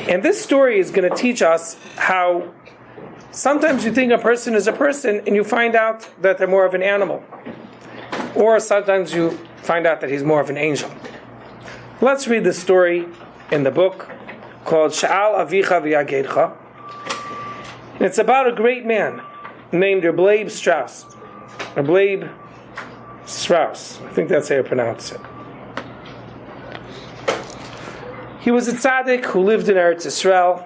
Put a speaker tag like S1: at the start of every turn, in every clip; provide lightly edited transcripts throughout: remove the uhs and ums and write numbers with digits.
S1: And this story is going to teach us how sometimes you think a person is a person and you find out that they're more of an animal. Or sometimes you find out that he's more of an angel. Let's read the story in the book called Sha'al Avicha V'Yagedcha. And it's about a great man named Rav Strauss. Rav Strauss. I think that's how you pronounce it. He was a tzaddik who lived in Eretz Yisrael.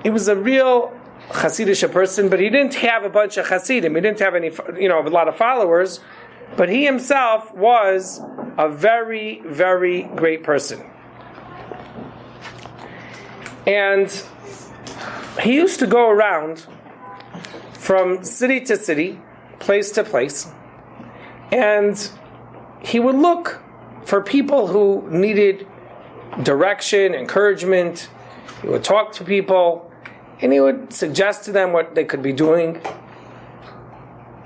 S1: He was a real Hasidic person, but he didn't have a bunch of Hasidim. He didn't have any, a lot of followers. But he himself was a very, very great person. And he used to go around from city to city, place to place, and he would look for people who needed direction, encouragement. He would talk to people, and he would suggest to them what they could be doing.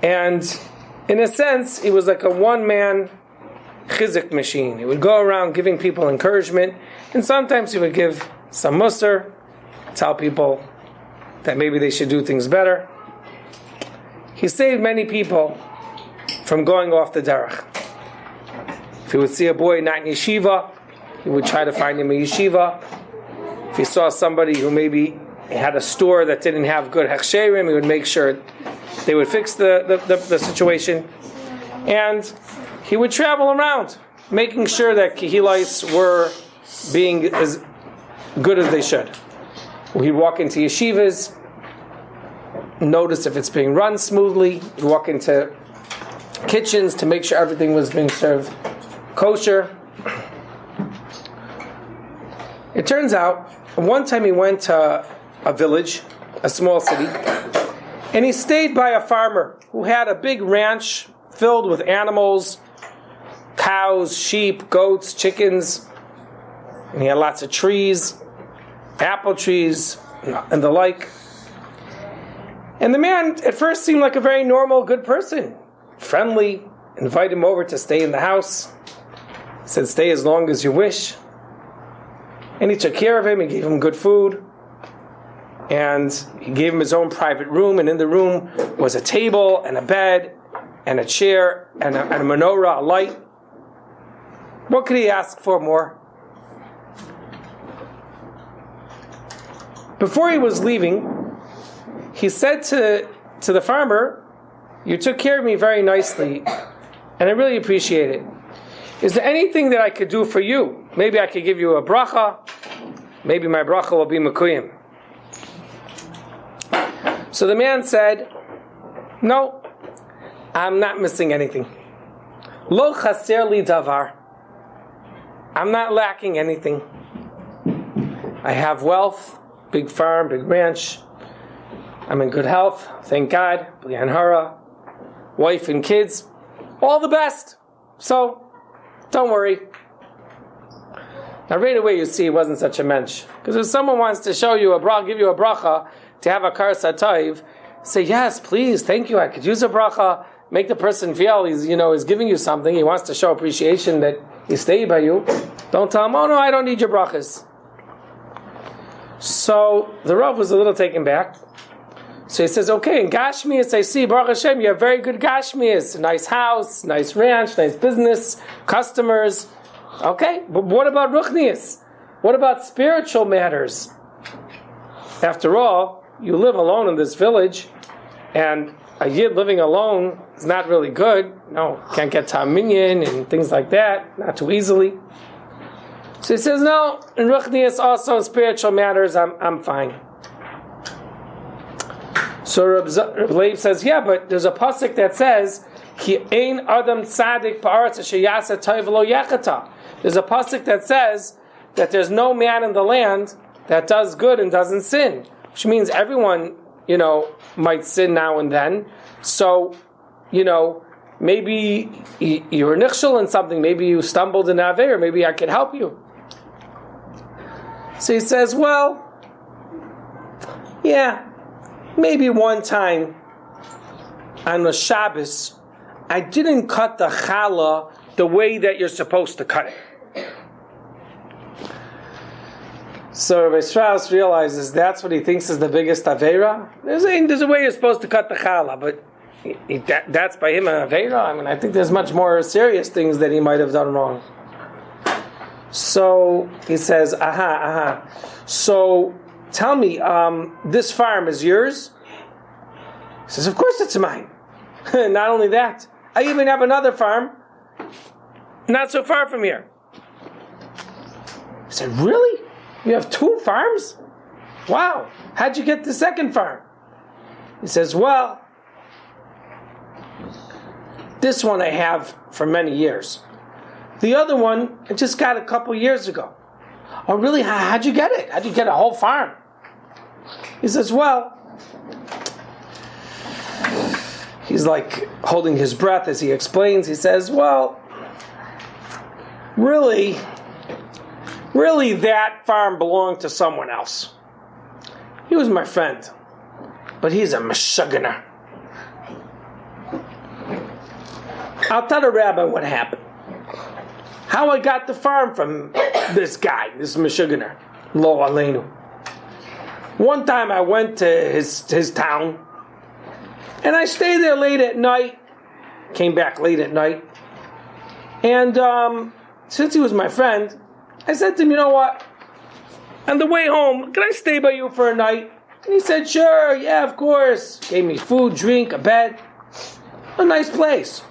S1: And in a sense, he was like a one-man chizik machine. He would go around giving people encouragement, and sometimes he would give some musar, tell people that maybe they should do things better. He saved many people from going off the derech. If he would see a boy not in yeshiva, he would try to find him a yeshiva. If he saw somebody who maybe had a store that didn't have good hechsherim, he would make sure they would fix the situation. And he would travel around, making sure that kehilais were being as good as they should. He'd walk into yeshivas, notice if it's being run smoothly. He'd walk into kitchens to make sure everything was being served kosher. It turns out, one time he went to a village, a small city, and he stayed by a farmer who had a big ranch filled with animals, cows, sheep, goats, chickens, and he had lots of trees, apple trees, and the like. And the man at first seemed like a very normal, good person, friendly, invited him over to stay in the house, said stay as long as you wish. And he took care of him, he gave him good food, and he gave him his own private room, and in the room was a table and a bed and a chair and a menorah, a light. What could he ask for more? Before he was leaving, he said to the farmer, "You took care of me very nicely, and I really appreciate it. Is there anything that I could do for you? Maybe I could give you a bracha. Maybe my bracha will be mekuyim." So the man said, "No, I'm not missing anything. Lo chaser li davar. I'm not lacking anything. I have wealth, big farm, big ranch. I'm in good health, thank God, b'li hara, wife and kids, all the best. So, don't worry." Now right away you see it wasn't such a mensch. Because if someone wants to show you give you a bracha, to have a karas hatov, say, "Yes, please, thank you, I could use a bracha." Make the person feel he's giving you something. He wants to show appreciation that he stayed by you. Don't tell him, "Oh no, I don't need your brachas." So the Rav was a little taken back. So he says, "Okay, in Gashmias, I see, Baruch Hashem, you have very good Gashmias. Nice house, nice ranch, nice business, customers. Okay, but what about Ruchnias? What about spiritual matters? After all, you live alone in this village, and a yid living alone is not really good. No, can't get ta'minyan and things like that, not too easily." So he says, "No, in Ruchnias also in spiritual matters, I'm fine." So Reb Leib says, "Yeah, but there's a pasuk that says, Ki ein adam tzadik ba'aretz asher ya'aseh tov v'lo yechata." There's a pasuk that says that there's no man in the land that does good and doesn't sin, which means everyone, might sin now and then. So, maybe you're nichshel in something, maybe you stumbled in Aveir, maybe I could help you. So he says, "Well, yeah, maybe one time on the Shabbos, I didn't cut the challah the way that you're supposed to cut it." So Rabbi Strauss realizes that's what he thinks is the biggest Aveira. There's a way you're supposed to cut the challah, but that's by him an Aveira? I mean, I think there's much more serious things that he might have done wrong. So he says, so tell me, this farm is yours? He says, of course it's mine. Not only that, I even have another farm not so far from here. He said, really? You have 2 farms? Wow. How'd you get the second farm? He says, well, this one I have for many years. The other one I just got a couple years ago. Oh, really? How'd you get it? How'd you get a whole farm? He says, well, he's like holding his breath as he explains. He says, well, really that farm belonged to someone else. He was my friend, but he's a meshuggah. I'll tell the rabbi what happened. How I got the farm from this guy, this meshuggah, Lo Aleinu. One time I went to his town, and I stayed there late at night, came back late at night, and since he was my friend, I said to him, you know what, on the way home, can I stay by you for a night? And he said, sure, yeah, of course. Gave me food, drink, a bed, a nice place.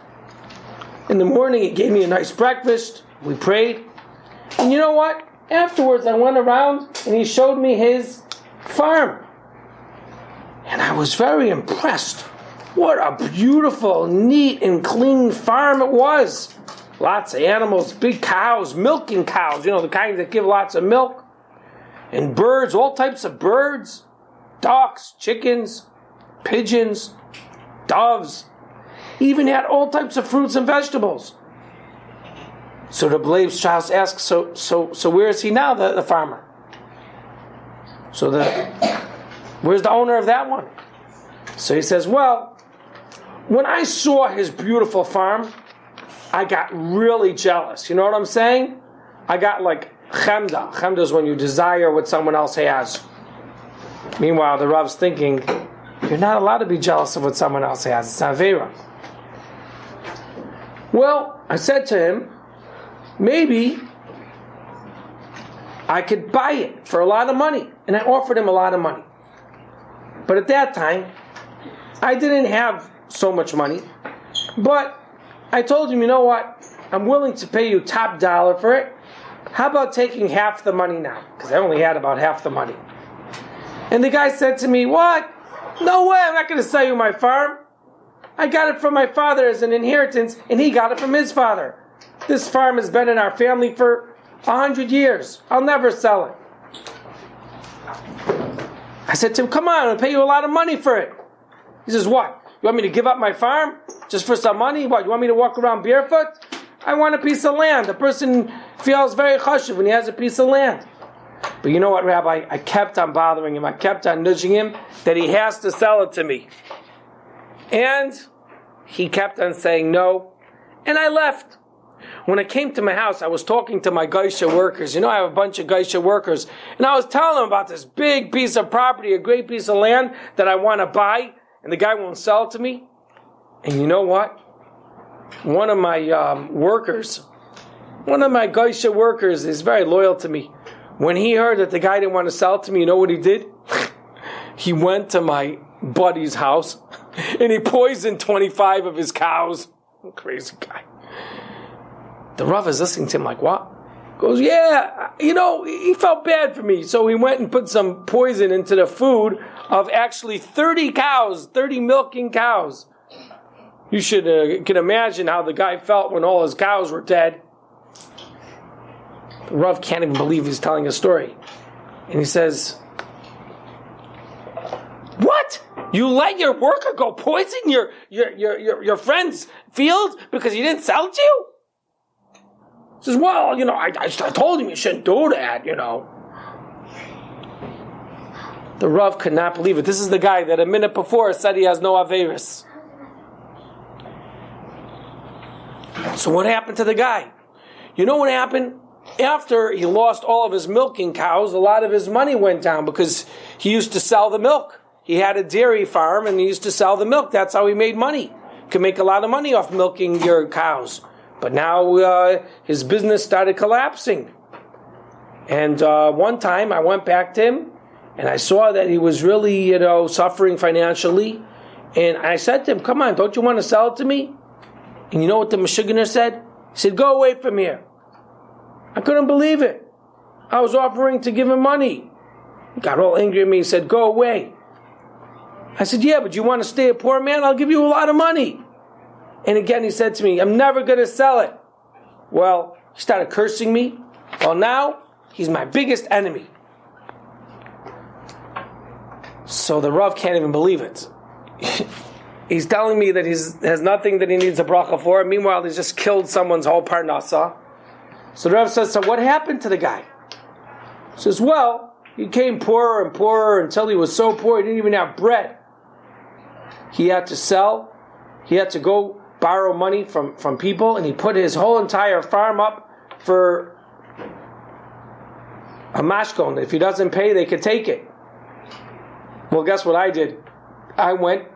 S1: In the morning, he gave me a nice breakfast, we prayed, and you know what, afterwards I went around and he showed me his farm. And I was very impressed. What a beautiful, neat, and clean farm it was. Lots of animals, big cows, milking cows, the kinds that give lots of milk. And birds, all types of birds. Ducks, chickens, pigeons, doves. Even had all types of fruits and vegetables. So the Rav Strauss asks, so where is he now, the farmer? So where's the owner of that one? So he says, well, when I saw his beautiful farm, I got really jealous. You know what I'm saying? I got like chemda. Chemda is when you desire what someone else has. Meanwhile, the Rav's thinking, you're not allowed to be jealous of what someone else has. It's not Avera. Well, I said to him, maybe I could buy it for a lot of money. And I offered him a lot of money. But at that time, I didn't have so much money. But I told him, you know what? I'm willing to pay you top dollar for it. How about taking half the money now? Because I only had about half the money. And the guy said to me, what? No way, I'm not going to sell you my farm. I got it from my father as an inheritance, and he got it from his father. This farm has been in our family for 100 years. I'll never sell it. I said to him, come on, I'll pay you a lot of money for it. He says, what? You want me to give up my farm just for some money? What, you want me to walk around barefoot? I want a piece of land. The person feels very chashuv when he has a piece of land. But you know what, Rabbi? I kept on bothering him. I kept on nudging him that he has to sell it to me. And he kept on saying no. And I left. When I came to my house, I was talking to my Geisha workers. I have a bunch of Geisha workers. And I was telling them about this big piece of property, a great piece of land that I want to buy. And the guy won't sell it to me. And you know what? One of my workers, one of my Geisha workers is very loyal to me. When he heard that the guy didn't want to sell it to me, you know what he did? He went to my buddy's house and he poisoned 25 of his cows. Crazy guy. The Rav is listening to him like, what? Goes, yeah, he felt bad for me. So he went and put some poison into the food of actually 30 cows, 30 milking cows. You can imagine how the guy felt when all his cows were dead. The Rav can't even believe he's telling a story. And he says, what? You let your worker go poison your friend's field because he didn't sell it to you? He says, well, I told him you shouldn't do that, The Rav could not believe it. This is the guy that a minute before said he has no Averis. So what happened to the guy? You know what happened? after he lost all of his milking cows, a lot of his money went down because he used to sell the milk. He had a dairy farm and he used to sell the milk. That's how he made money. Could make a lot of money off milking your cows. But now his business started collapsing. And one time I went back to him and I saw that he was really, suffering financially. And I said to him, come on, don't you want to sell it to me? And you know what the Meshuggah said? He said, go away from here. I couldn't believe it. I was offering to give him money. He got all angry at me. He said, go away. I said, yeah, but you want to stay a poor man? I'll give you a lot of money. And again, he said to me, I'm never going to sell it. Well, he started cursing me. Well, now, he's my biggest enemy. So the Rav can't even believe it. He's telling me that he has nothing that he needs a bracha for. Meanwhile, he's just killed someone's whole parnasa. So the Rav says, so what happened to the guy? He says, well, he came poorer and poorer until he was so poor he didn't even have bread. He had to sell. He had to go borrow money from people, and he put his whole entire farm up for a mashkon. If he doesn't pay, they could take it. Well, guess what I did? I went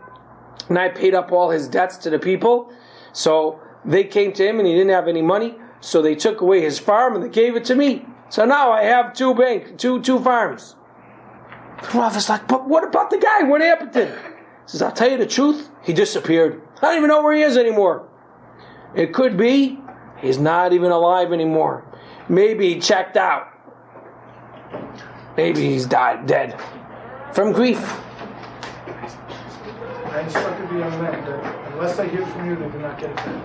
S1: and I paid up all his debts to the people. So they came to him and he didn't have any money. So they took away his farm and they gave it to me. So now I have two farms. The Rav is like, but what about the guy? What happened to him? He says, I'll tell you the truth. He disappeared. I don't even know where he is anymore. It could be he's not even alive anymore. Maybe he checked out. Maybe he's dead from grief.
S2: I instructed the young men that unless I hear from you, they do not get it back.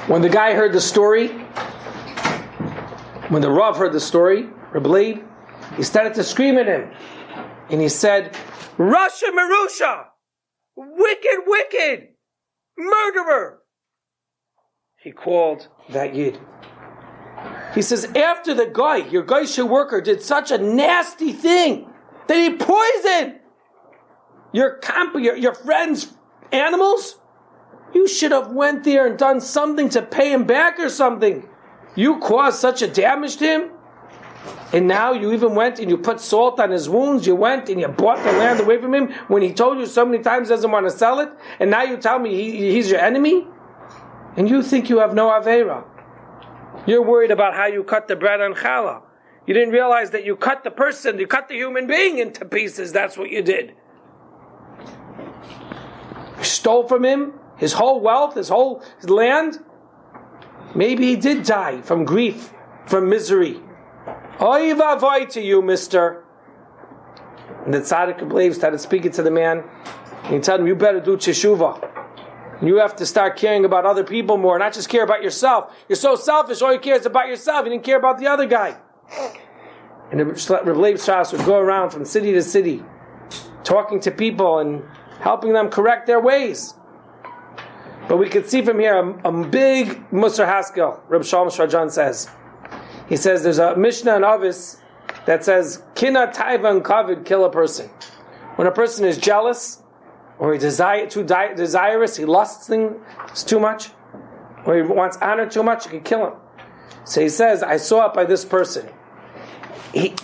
S1: When the guy heard the story, when the Rav heard the story, Reb Leib, he started to scream at him. And he said, Rasha Merusha! Wicked, wicked! Murderer! He called that Yid. He says, after the guy, your Geisha worker, did such a nasty thing that he poisoned your friend's animals, you should have went there and done something to pay him back or something. You caused such a damage to him. And now you even went and you put salt on his wounds. You went and you bought the land away from him when he told you so many times he doesn't want to sell it. And now you tell me he's your enemy? And you think you have no Aveira. You're worried about how you cut the bread on challah. You didn't realize that you cut the person, you cut the human being into pieces. That's what you did. You stole from him his whole wealth, his land. Maybe he did die from grief, from misery. Oy vavoy to you, mister. And the tzaddik Rebbe started speaking to the man. And he told him, you better do teshuvah. You have to start caring about other people more, not just care about yourself. You're so selfish, all you care is about yourself. You didn't care about the other guy. And Rebbe Leib's Shas would go around from city to city, talking to people and helping them correct their ways. But we could see from here a big Musar Haskel, Rav Shalom Schwadron says. He says there's a Mishnah in Avis that says, Kina taiva and kavid kill a person. When a person is jealous, or he too desirous, he lusts things too much, or he wants honor too much, it can kill him. So he says, I saw it by this person.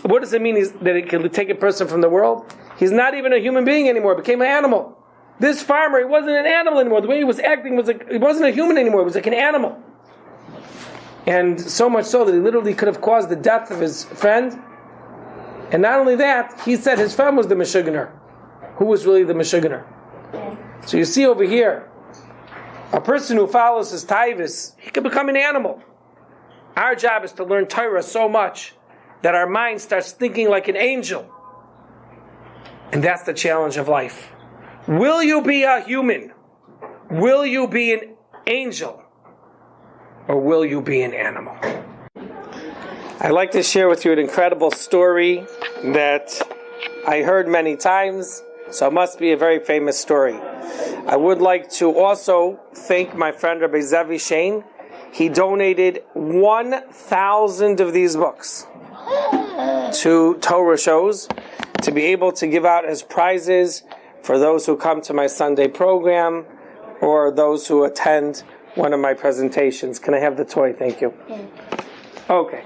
S1: What does it mean that it can take a person from the world? He's not even a human being anymore, became an animal. This farmer, he wasn't an animal anymore. The way he was acting he wasn't a human anymore, he was like an animal. And so much so that he literally could have caused the death of his friend. And not only that, he said his friend was the Meshuggah. Who was really the Meshuggah? So you see over here, a person who follows his taivas, he can become an animal. Our job is to learn Torah so much that our mind starts thinking like an angel. And that's the challenge of life. Will you be a human? Will you be an angel? Or will you be an animal? I'd like to share with you an incredible story that I heard many times, so it must be a very famous story. I would like to also thank my friend Rabbi Zevi Shane. He donated 1,000 of these books to Torah shows to be able to give out as prizes for those who come to my Sunday program or those who attend one of my presentations. Can I have the toy? Thank you. Okay.